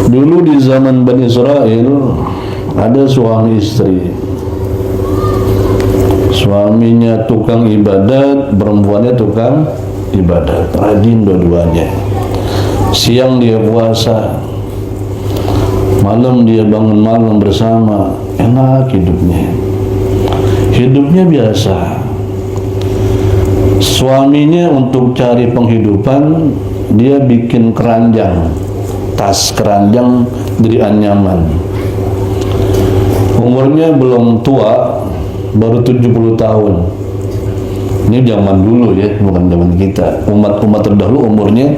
Dulu di zaman Bani Israel ada suami istri. Suaminya tukang ibadat, perempuannya tukang ibadat, rajin dua-duanya. Siang dia puasa, malam dia bangun malam bersama, enak hidupnya. Hidupnya biasa. Suaminya untuk cari penghidupan, dia bikin keranjang, tas keranjang dari anyaman. Umurnya belum tua, baru 70 tahun. Ini zaman dulu ya, bukan zaman kita. Umat-umat terdahulu umurnya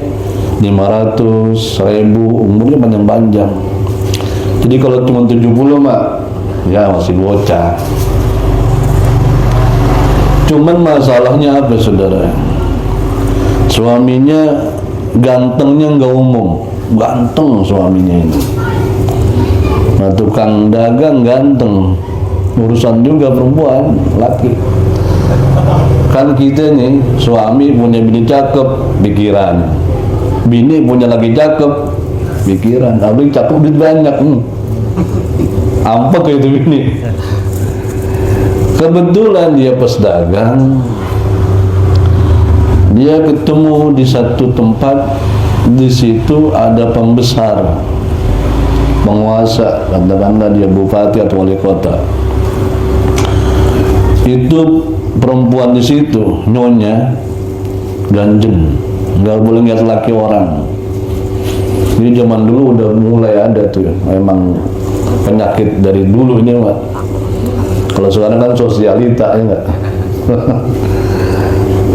500, 1000, umurnya panjang-panjang. Jadi kalau cuma 70 mak, ya masih bocah. Cuman masalahnya apa saudara? Suaminya gantengnya nggak umum, ganteng suaminya ini. Nah, tukang dagang ganteng, urusan juga perempuan, laki. Kan kita nih, suami punya bini cakep, pikiran. Bini punya laki cakep, pikiran. Abang cakep duit banyak, Ampak itu bini. Kebetulan dia pas dagang, dia ketemu di satu tempat, di situ ada pembesar, penguasa, katakanlah dia bupati atau wali kota. Itu perempuan di situ, nyonya, ganjen, nggak boleh lihat laki orang. Jadi zaman dulu udah mulai ada tuh, memang penyakit dari dulu ini, Pak. Kalau sekarang kan sosialita, ya enggak?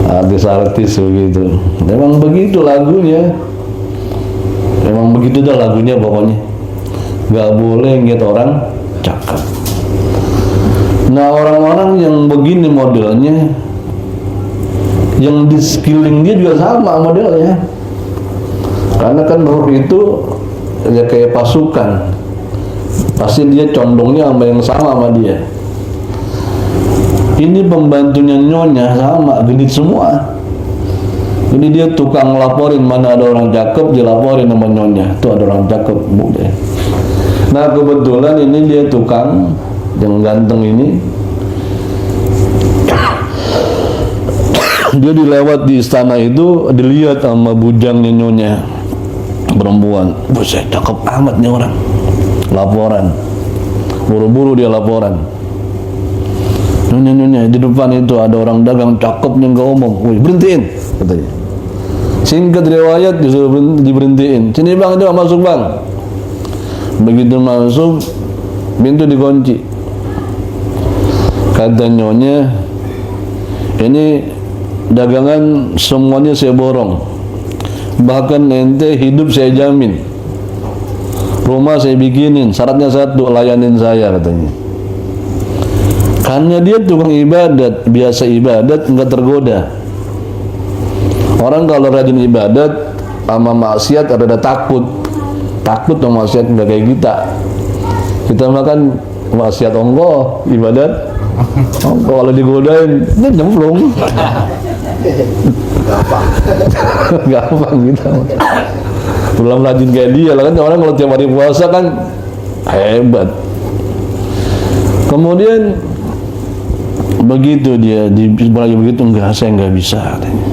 Artis-artis begitu. Memang begitu lagunya. Memang begitu dah lagunya pokoknya. Nggak boleh ngeliat orang cakep. Nah, orang-orang yang begini modelnya, yang di sekeliling dia juga sama modelnya. Karena kan roh itu ya kayak pasukan. Pasti dia condongnya sama yang sama sama dia. Ini pembantunya nyonya sama, genit semua. Jadi dia tukang laporin mana ada orang cakep, dia laporin sama nyonya. Tuh ada orang cakep, Bu. Nah, kebetulan ini dia tukang yang ganteng ini. Dia dilewat di istana itu, dilihat sama bujangnya nyonya perempuan. Buset, cakep amat nih orang. Laporan. Buru-buru dia laporan. Nyonya, di depan itu ada orang dagang cakepnya nggak umum. Wih, berhentiin, katanya. Singkat riwayat disuruh diberhentiin. Sini bang, coba masuk bang. Begitu masuk, pintu dikunci. Kata nyonya, ini dagangan semuanya saya borong. Bahkan ente hidup saya jamin. Rumah saya bikinin, syaratnya satu, layanin saya, katanya. Karena dia tukang ibadat, biasa ibadat, enggak tergoda. Orang kalau rajin ibadat sama maksiat ada takut sama maksiat, enggak kayak kita. Kita makan maksiat ongkoh, ibadat ongkoh, kalau digodain dia nyemplung. Gampang gitu. Belum rajin kayak dia lah kan, orang kalau tiap hari puasa kan hebat. Kemudian begitu dia lagi begitu, enggak, saya enggak bisa, katanya.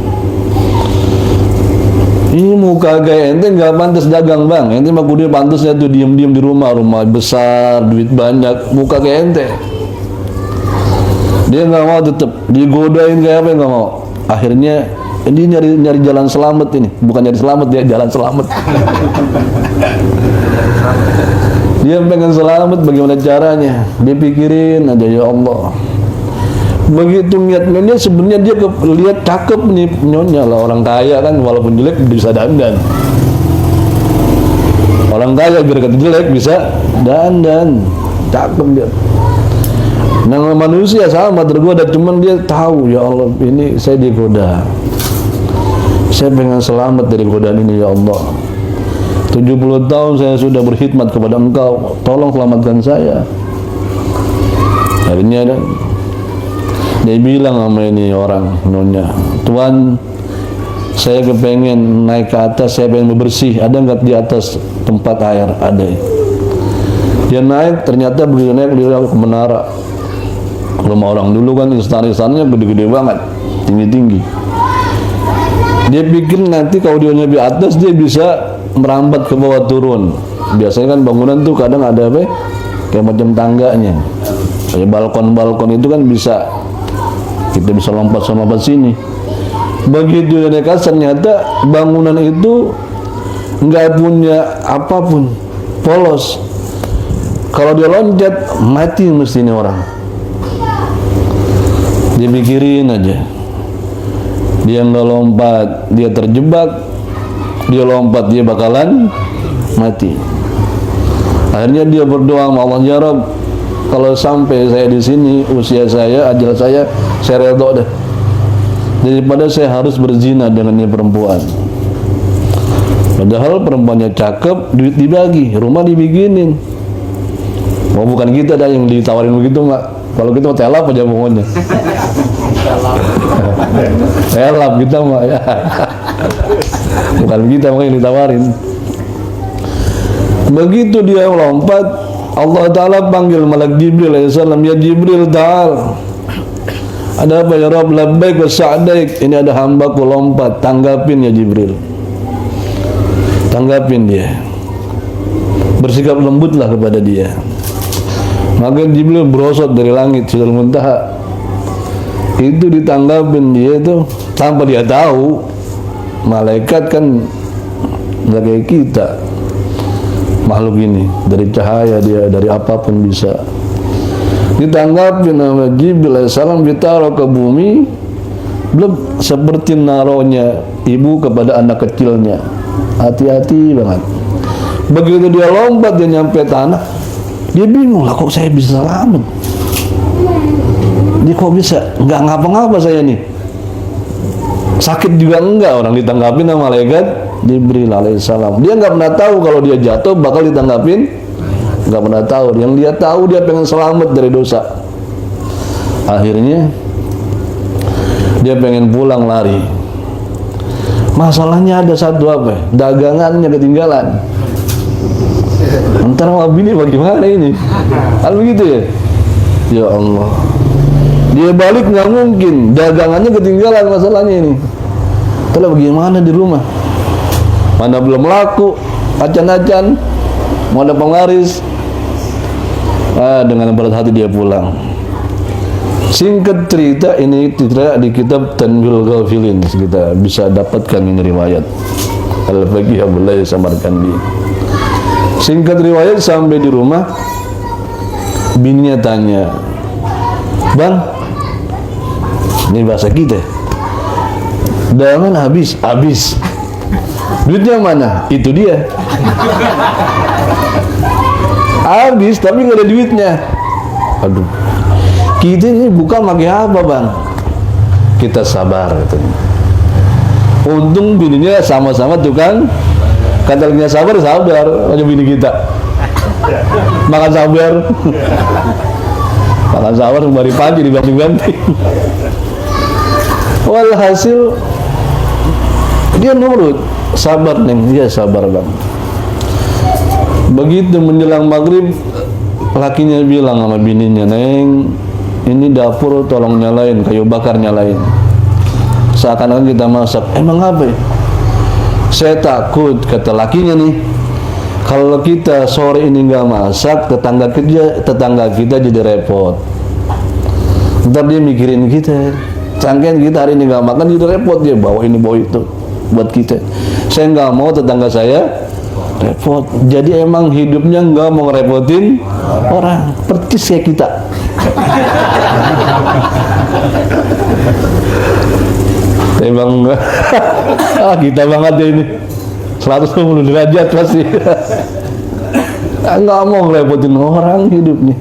Ini muka kayak ente enggak pantas dagang bang, ente mah kudu pantasnya tuh diem-diem di rumah besar, duit banyak, muka kayak ente. Dia enggak mau, tetep digodain kayak apa, enggak mau. Akhirnya ini nyari jalan selamat ini, bukan nyari selamat, dia jalan selamat. Dia pengen selamat, bagaimana caranya? Dia pikirin aja, ya Allah. Begitu niatnya sebenarnya dia lihat cakep nih nyonya lah, orang kaya kan walaupun jelek bisa dandan. Orang kaya biar kata jelek bisa dandan, cakep dia. Nah, manusia sama tergoda, cuman dia tahu, ya Allah ini saya digoda. Saya pengen selamat dari godaan ini, ya Allah. 70 tahun saya sudah berkhidmat kepada Engkau, tolong selamatkan saya. Akhirnya dia bilang sama ini orang nyonya, Tuan, saya kepengen naik ke atas, saya pengen bebersih, ada nggak di atas tempat air? Ada. Dia naik, ternyata begitu naik dia ke menara. Rumah orang dulu kan istana-istananya gede-gede banget, tinggi-tinggi. Dia pikir nanti kalau dia di atas dia bisa merambat ke bawah turun. Biasanya kan bangunan tuh kadang ada apa? Kayak macam tangganya. Kayak balkon-balkon itu kan bisa kita bisa lompat sini. Begitu dia naik atas, ternyata bangunan itu nggak punya apapun, polos. Kalau dia loncat mati mesti ini orang. Dia pikirin aja. Dia nggak lompat, dia terjebak. Dia lompat, dia bakalan mati. Akhirnya dia berdoa sama Allah, ya Rabb, kalau sampai saya di sini, usia saya, ajal saya redha dah. Daripada saya harus berzina dengan perempuan. Padahal perempuannya cakep, duit dibagi, rumah dibikinin. Oh, bukan kita dah yang ditawarin begitu, Mak. Kalau kita telap aja pokoknya. Telap kita, Mak, ya. Bukan kita yang ditawarin. Begitu dia lompat, Allah Ta'ala panggil malaikat Jibril alaihissalam, ya Jibril ta'al. Ada apa ya Rabb? Labbaik wa sa'daik. Ini ada hambaku lompat, tanggapin ya Jibril. Tanggapin dia. Bersikap lembutlah kepada dia. Maka Jibril berosot dari langit Sidratul Muntaha. Itu ditanggapin dia itu tanpa dia tahu. Malaikat kan nggak kayak kita. Makhluk ini dari cahaya dia, dari apapun bisa. Ditanggapin sama Jibril alaihissalam, ditaruh ke bumi, belum seperti naronya ibu kepada anak kecilnya. Hati-hati banget. Begitu dia lompat, dia nyampe tanah, dia bingung lah, kok saya bisa selamat? Dia kok bisa? Nggak ngapa-ngapa saya nih. Sakit juga enggak, orang ditanggapin sama malaikat Jibril alaihissalam. Dia nggak pernah tahu kalau dia jatuh bakal ditanggapin, nggak pernah tahu. Yang dia tahu dia pengen selamat dari dosa. Akhirnya dia pengen pulang lari. Masalahnya ada satu apa? Dagangannya ketinggalan. Entar sama bini bagaimana ini? Hal begitu ya? Ya Allah. Dia balik nggak mungkin, dagangannya ketinggalan masalahnya ini. Terus bagaimana di rumah? Mana belum laku, acan-acan, mau ada penglaris. Dengan berat hati dia pulang. Singkat cerita, ini cerita di kitab Tanbihul Ghafilin, kita bisa dapatkan ini riwayat Al-Faqih Abdullah Samarkandi. Singkat riwayat, sampai di rumah bininya tanya, "Bang, ini bahasa kita, dagangan habis. Duitnya mana?" Itu dia. Habis tapi nggak ada duitnya. Aduh, kita ini bukan pakai apa Bang? Kita sabar katanya. Untung bininya sama-sama tukang. Katanya sabar aja bini kita. Makan sabar. Makan sabar kembali pagi dibantu-bantu. Walhasil dia nurut, sabar Neng, dia sabar Bang. Begitu menjelang maghrib, lakinya bilang sama bininya, "Neng, ini dapur tolong nyalain, kayu bakar nyalain." Seakan-akan kita masak. "Emang apa ya?" "Saya takut," kata lakinya nih, "kalau kita sore ini nggak masak, tetangga kita jadi repot. Ntar dia mikirin kita, cangkian kita hari ini nggak makan jadi repot, dia bawa ini bawa itu buat kita. Saya nggak mau tetangga saya repot." Jadi emang hidupnya nggak mau ngerepotin orang, persis kayak kita. Emang kita banget ya ini 120 derajat pasti. Nggak mau ngerepotin orang hidupnya,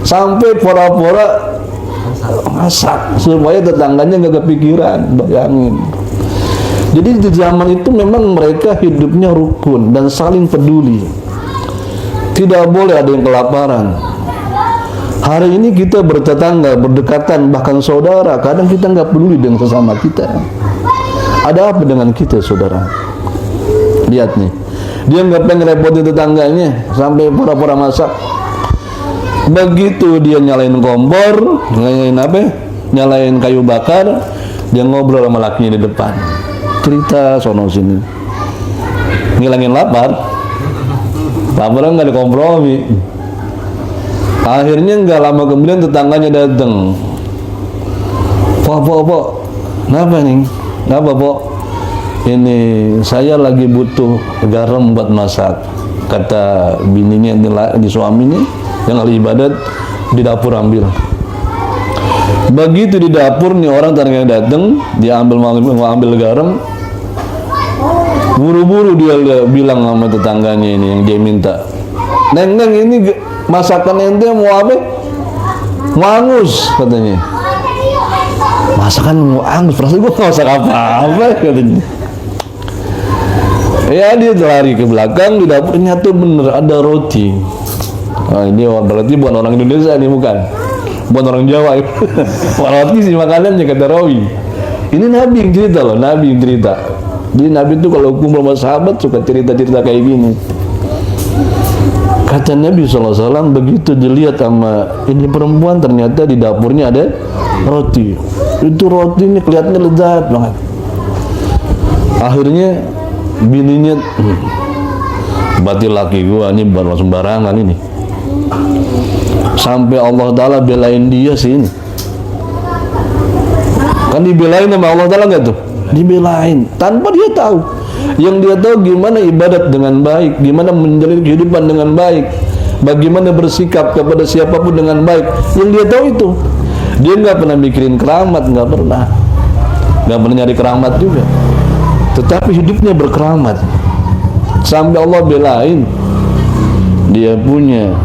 sampai pora-pora masak supaya tetangganya nggak kepikiran. Bayangin. Jadi di zaman itu memang mereka hidupnya rukun dan saling peduli. Tidak boleh ada yang kelaparan. Hari ini kita bertetangga, berdekatan, bahkan saudara, kadang kita nggak peduli dengan sesama kita. Ada apa dengan kita, saudara? Lihat nih, dia nggak pengen repotin tetangganya sampai pura-pura masak. Begitu dia nyalain kompor, nyalain apa? Nyalain kayu bakar, dia ngobrol sama lakinya di depan, cerita sono sini, ngilangin lapar. Laparnya nggak ada kompromi. Akhirnya nggak lama kemudian tetangganya datang. Pak, kenapa nih? Kenapa, Pak? Ini saya lagi butuh garam buat masak. Kata bininya di suaminya yang lagi ibadat di dapur ambil. Begitu di dapur nih orang ternyata datang, dia mau ambil garam. Buru-buru dia bilang sama tetangganya ini yang dia minta, Neng ini masakan ente mau apa? Mau angus katanya. Masakan mau angus, perasaan gua nggak masak apa-apa katanya. Ya dia lari ke belakang, di dapur ternyata bener ada roti. Nah, ini berarti bukan orang Indonesia nih, bukan orang Jawa. Roti sih makanannya kata Rawi. Ini Nabi yang cerita loh, Nabi yang cerita. Jadi Nabi itu kalau kumpul sama sahabat suka cerita-cerita kayak gini. Kata Nabi SAW, begitu dilihat sama ini perempuan, ternyata di dapurnya ada roti. Itu rotinya kelihatannya lezat banget. Akhirnya bininya, berarti laki gua ini bukan sembarangan ini. Sampai Allah Ta'ala belain dia sih ini. Kan dibelain sama Allah Ta'ala nggak tuh? Dibelain tanpa dia tahu. Yang dia tahu gimana ibadat dengan baik, gimana menjalin kehidupan dengan baik, bagaimana bersikap kepada siapapun dengan baik. Yang dia tahu itu. Dia nggak pernah mikirin keramat, nggak pernah nyari keramat juga. Tetapi hidupnya berkeramat. Sampai Allah belain dia punya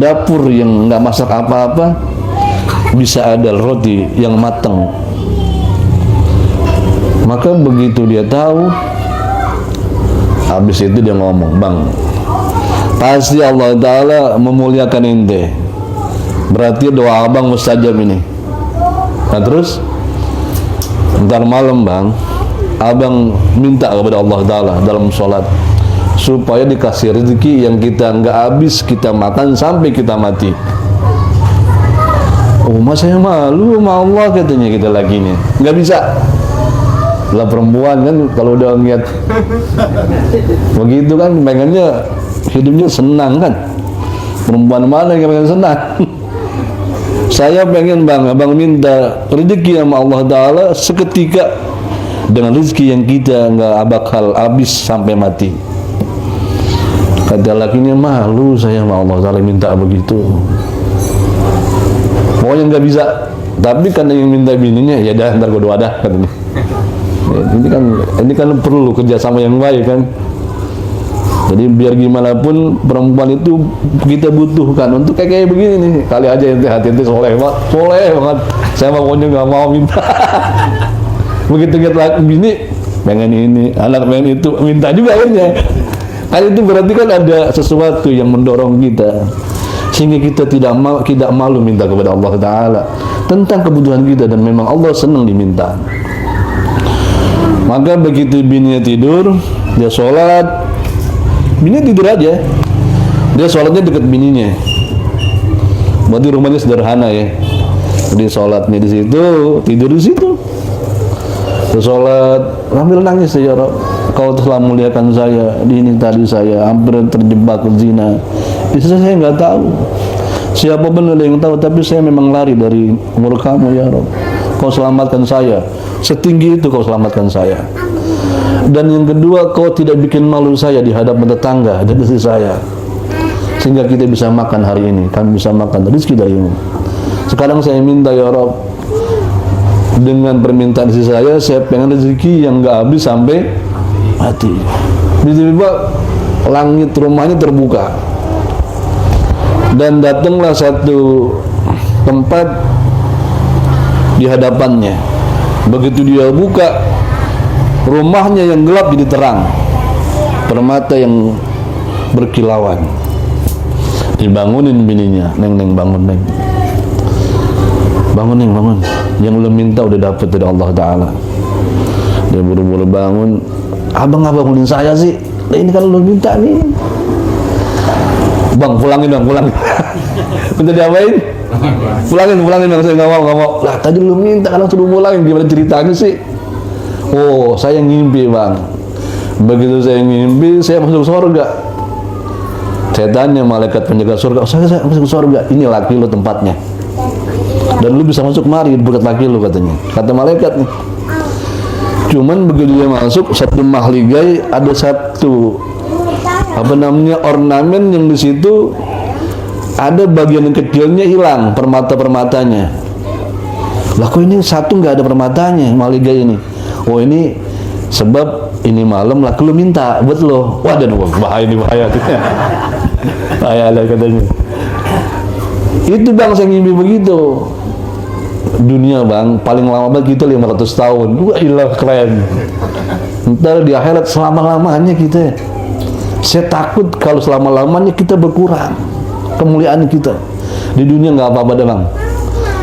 dapur yang nggak masak apa-apa, bisa ada roti yang matang. Maka begitu dia tahu, habis itu dia ngomong, Bang, pasti Allah Ta'ala memuliakan ente, berarti doa abang mustajab ini. Nah terus ntar malam, Bang, abang minta kepada Allah Ta'ala dalam sholat supaya dikasih rezeki yang kita nggak habis kita makan sampai kita mati. Oh, mas saya malu sama Allah katanya, kita lakinya nggak bisa. Lah perempuan kan kalau udah ngeliat begitu kan pengennya hidupnya senang kan. Perempuan mana yang pengen senang? Saya pengen, Bang, abang minta rezeki sama Allah Ta'ala seketika dengan rezeki yang kita nggak bakal habis sampai mati. Kata lakinya, malu saya sama Allah Ta'ala minta begitu. Pokoknya nggak bisa. Tapi karena yang minta bininya, ya dah ntar gue doa dah katanya. Ya, ini kan perlu kerjasama yang baik kan. Jadi biar gimana pun perempuan itu kita butuhkan untuk kayak begini nih. Kali aja hati soleh banget. Saya pokoknya nggak mau minta. Begitu kita bini pengen ini, anak pengen itu, minta juga akhirnya. Kan itu berarti kan ada sesuatu yang mendorong kita sehingga kita tidak malu minta kepada Allah Ta'ala tentang kebutuhan kita, dan memang Allah senang diminta. Maka begitu bininya tidur, dia sholat, bininya tidur aja, dia sholatnya dekat bininya. Berarti rumahnya sederhana ya. Dia sholatnya di situ, tidur di situ. Dia sholat sambil nangis, ya Rabb, Kau telah muliakan saya, ini tadi saya hampir terjebak ke zina. Istri saya nggak tahu, siapa benar yang tahu, tapi saya memang lari dari umur kamu ya Rabb. Kau selamatkan saya, setinggi itu Kau selamatkan saya. Dan yang kedua, Kau tidak bikin malu saya di hadapan tetangga dan istri saya, sehingga kita bisa makan hari ini, kami bisa makan rezeki darimu. Sekarang saya minta ya Rabb, dengan permintaan istri saya pengen rezeki yang nggak habis sampai mati. Tiba-tiba langit rumahnya terbuka dan datanglah satu tempat di hadapannya. Begitu dia buka, rumahnya yang gelap jadi terang, permata yang berkilauan. Dibangunin bininya, Neng bangun, Neng. Bangun, Neng, bangun. Yang lu minta udah dapat dari Allah Ta'ala. Dia buru-buru bangun, abang bangunin saya sih? Nah, ini kan lu minta nih. Bang, pulangin bang, pulangin. Minta diapain? Pulangin bang, saya nggak mau. Lah tadi lu minta kan suruh pulangin, gimana ceritanya sih? Oh, saya ngimpi bang. Begitu saya ngimpi, saya masuk surga. Saya tanya malaikat penjaga surga, saya masuk surga. Ini laki lu tempatnya. Dan lu bisa masuk mari berkat laki lu katanya. Kata malaikat nih. Cuman begitu dia masuk, satu mahligai ada satu ornamen yang di situ ada bagian yang kecilnya hilang, permata-permatanya. Lah kok ini satu nggak ada permatanya mahligai ini? Oh ini sebab ini malam laki lu minta buat lo. Wah dan bahaya nih bahaya. Bahaya lah katanya. Itu bang saya ngimpi begitu. Dunia bang paling lama banget kita 500 tahun. Wah ilah keren. Ntar di akhirat selama-lamanya kita. Saya takut kalau selama-lamanya kita berkurang kemuliaan kita. Di dunia nggak apa-apa deh bang.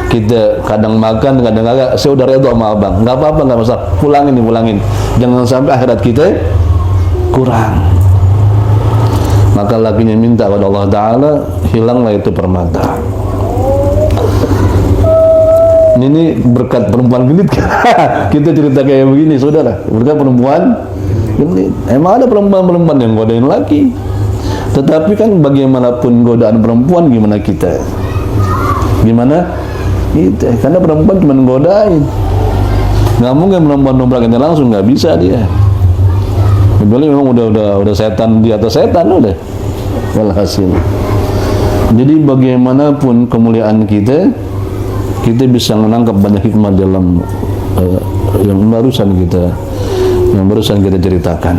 Kita kadang makan, kadang agak. Saya udah redha sama abang. Nggak apa-apa, nggak masalah. Pulangin. Jangan sampai akhirat kita kurang. Maka lakinya minta kepada Allah Ta'ala, hilanglah itu permata. Ini berkat perempuan genit. Kita cerita kayak begini, saudara. Berkat perempuan genit. Emang ada perempuan-perempuan yang godain laki. Tetapi kan bagaimanapun godaan perempuan, gimana kita? Gimana? Kita. Karena perempuan cuma godain. Nggak mungkin perempuan nobrak kita langsung, nggak bisa dia. Kecuali memang udah setan di atas setan udah. Walhasil. Jadi bagaimanapun kemuliaan kita bisa menangkap banyak hikmah dalam yang barusan kita ceritakan.